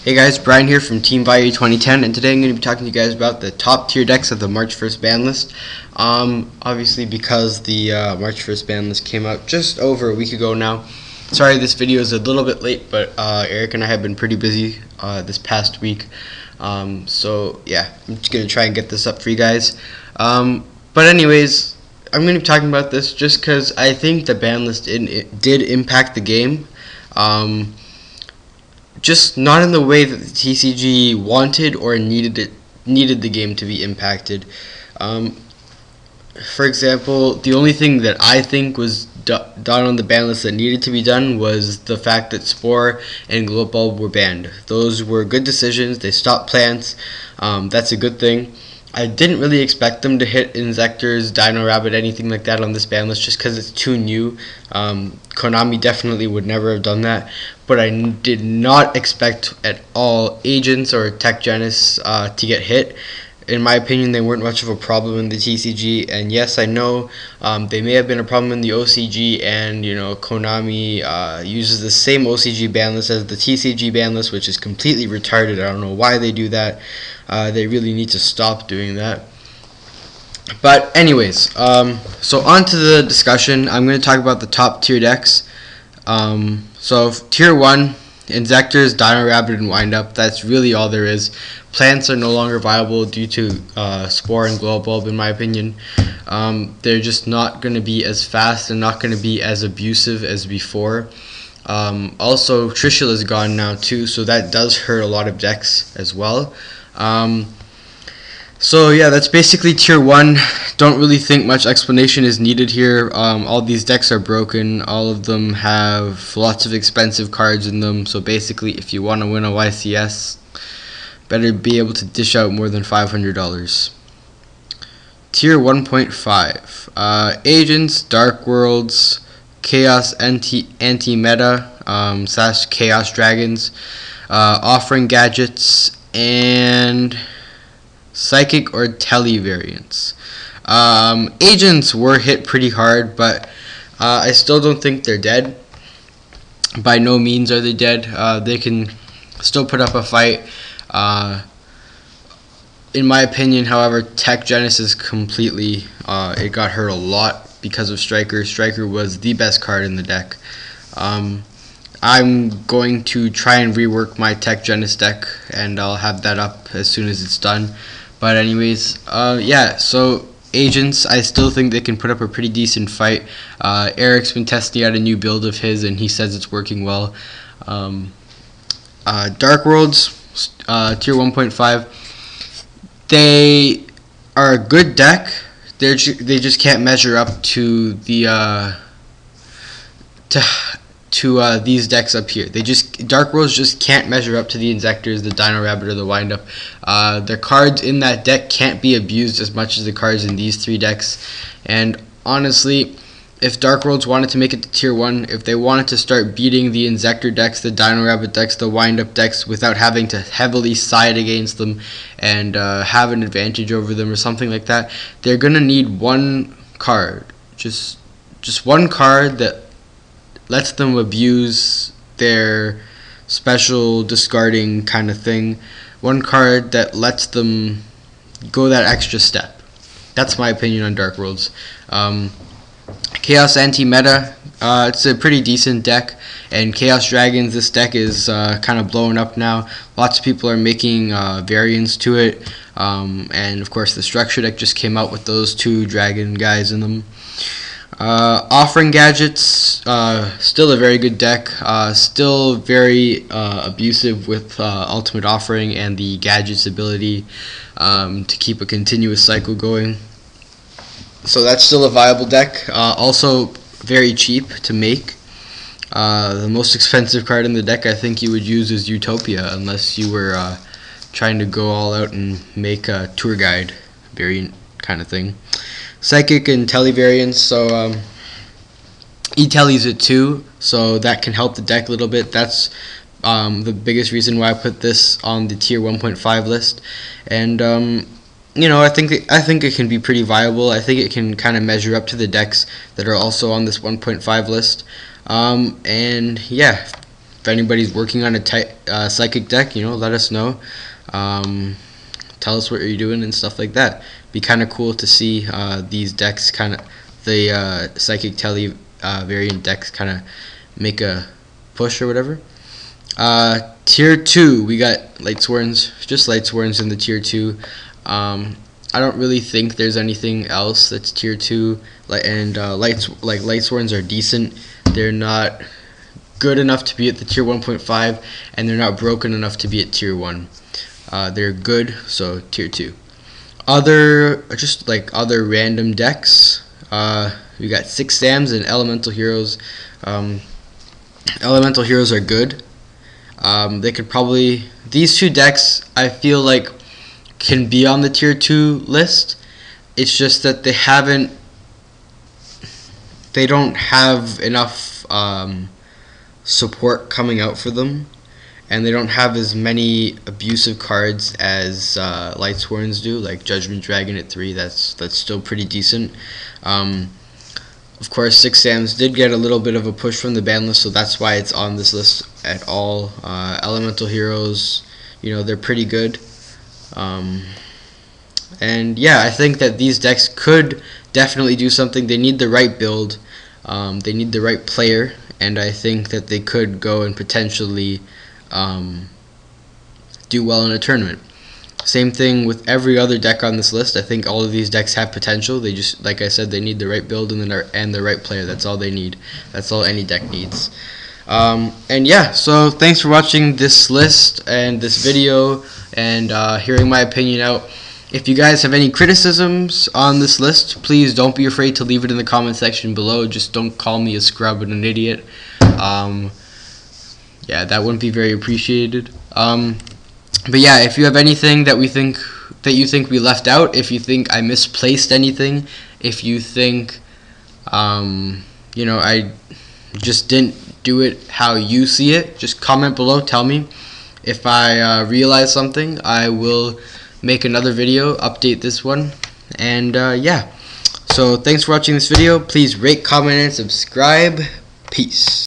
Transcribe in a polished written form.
Hey guys, Brian here from Team Value 2010, and today I'm going to be talking to you guys about the top tier decks of the March 1st ban list. Obviously because the March 1st ban list came out just over a week ago now. Sorry this video is a little bit late, but Eric and I have been pretty busy this past week. So yeah, I'm just going to try and get this up for you guys. But anyways, I'm going to be talking about this just because I think the ban list did impact the game. Just not in the way that the TCG wanted or needed the game to be impacted. For example, the only thing that I think was done on the ban list that needed to be done was the fact that Spore and Gloat Bulb were banned. Those were good decisions. They stopped plants. That's a good thing. I didn't really expect them to hit Inzektors, Dino Rabbit, anything like that on this ban list just because it's too new. Konami definitely would never have done that, but I did not expect at all Agents or Tech Genesis to get hit. In my opinion, they weren't much of a problem in the TCG, and yes, I know they may have been a problem in the OCG, and Konami uses the same OCG ban list as the TCG ban list, which is completely retarded. I don't know why they do that. They really need to stop doing that. But anyways, so on to the discussion. I'm going to talk about the top tier decks. So tier 1, Inzektors, Dino Rabbit, and Windup. That's really all there is. Plants are no longer viable due to Spore and Gloat Bulb, in my opinion. They're just not going to be as fast and not going to be as abusive as before. Also, Trishula is gone now too, so that does hurt a lot of decks as well. So yeah, that's basically tier 1. Don't really think much explanation is needed here. All these decks are broken. All of them have lots of expensive cards in them. So basically, if you want to win a YCS, better be able to dish out more than $500. Tier 1.5. Agents, Dark Worlds, Chaos Anti-Meta, / Chaos Dragons, Offering Gadgets, and Psychic or Tele variants. Agents were hit pretty hard, but I still don't think they're dead. By no means are they dead. They can still put up a fight. In my opinion, however, Tech Genesis completely it got hurt a lot because of Striker. Striker was the best card in the deck. I'm going to try and rework my Tech Genesis deck, and I'll have that up as soon as it's done. But anyways, yeah, so Agents, I still think they can put up a pretty decent fight. Eric's been testing out a new build of his, and he says it's working well. Dark Worlds, tier 1.5, they are a good deck. They just can't measure up to the these decks up here. Dark Worlds just can't measure up to the Inzektors, the Dino Rabbit, or the Windup. The cards in that deck can't be abused as much as the cards in these 3 decks. And honestly, if Dark Worlds wanted to make it to tier 1, if they wanted to start beating the Inzektor decks, the Dino Rabbit decks, the Windup decks, without having to heavily side against them and have an advantage over them or something like that, they're gonna need one card, just one card that lets them abuse their special discarding kind of thing. One card that lets them go that extra step. That's my opinion on Dark Worlds. Chaos Anti-Meta, it's a pretty decent deck. And Chaos Dragons, this deck is kind of blowing up now. Lots of people are making variants to it. And of course the Structure deck just came out with those 2 dragon guys in them. Offering Gadgets, still a very good deck, still very abusive with Ultimate Offering and the Gadgets ability to keep a continuous cycle going. So that's still a viable deck, also very cheap to make. The most expensive card in the deck I think you would use is Utopia, unless you were trying to go all out and make a tour guide variant kind of thing. Psychic and Tele variants, so E-Tele's it too, so that can help the deck a little bit. That's the biggest reason why I put this on the tier 1.5 list. And I think it can be pretty viable. I think it can kind of measure up to the decks that are also on this 1.5 list. And yeah, if anybody's working on a psychic deck, let us know. Tell us what you're doing and stuff like that. Be kind of cool to see these decks, the psychic tele variant decks, kind of make a push or whatever. Tier 2, we got Lightsworns, just Lightsworns in the tier 2. I don't really think there's anything else that's tier 2. Lightsworns are decent. They're not good enough to be at the tier 1.5, and they're not broken enough to be at tier 1. They're good, so tier 2. Other random decks, we got 6 Sams and Elemental Heroes. Elemental Heroes are good. They could probably, these two decks I feel like can be on the tier 2 list. It's just that they don't have enough support coming out for them, and they don't have as many abusive cards as Lightsworns do, like Judgment Dragon at 3. That's still pretty decent. Of course, 6 Sams did get a little bit of a push from the ban list, so that's why it's on this list at all. Elemental Heroes, they're pretty good. And yeah, I think that these decks could definitely do something. They need the right build, they need the right player, and I think that they could go and potentially do well in a tournament. Same thing with every other deck on this list. I think all of these decks have potential. They just, like I said, they need the right build and the right player. That's all they need. That's all any deck needs. And yeah, so thanks for watching this list and this video and hearing my opinion out. If you guys have any criticisms on this list, please don't be afraid to leave it in the comment section below. Just don't call me a scrub and an idiot. Yeah, that wouldn't be very appreciated. But yeah, if you have anything that you think we left out, if you think I misplaced anything, if you think I just didn't do it how you see it, just comment below, tell me. If I realize something, I will make another video, update this one. And yeah, so thanks for watching this video. Please rate, comment, and subscribe. Peace.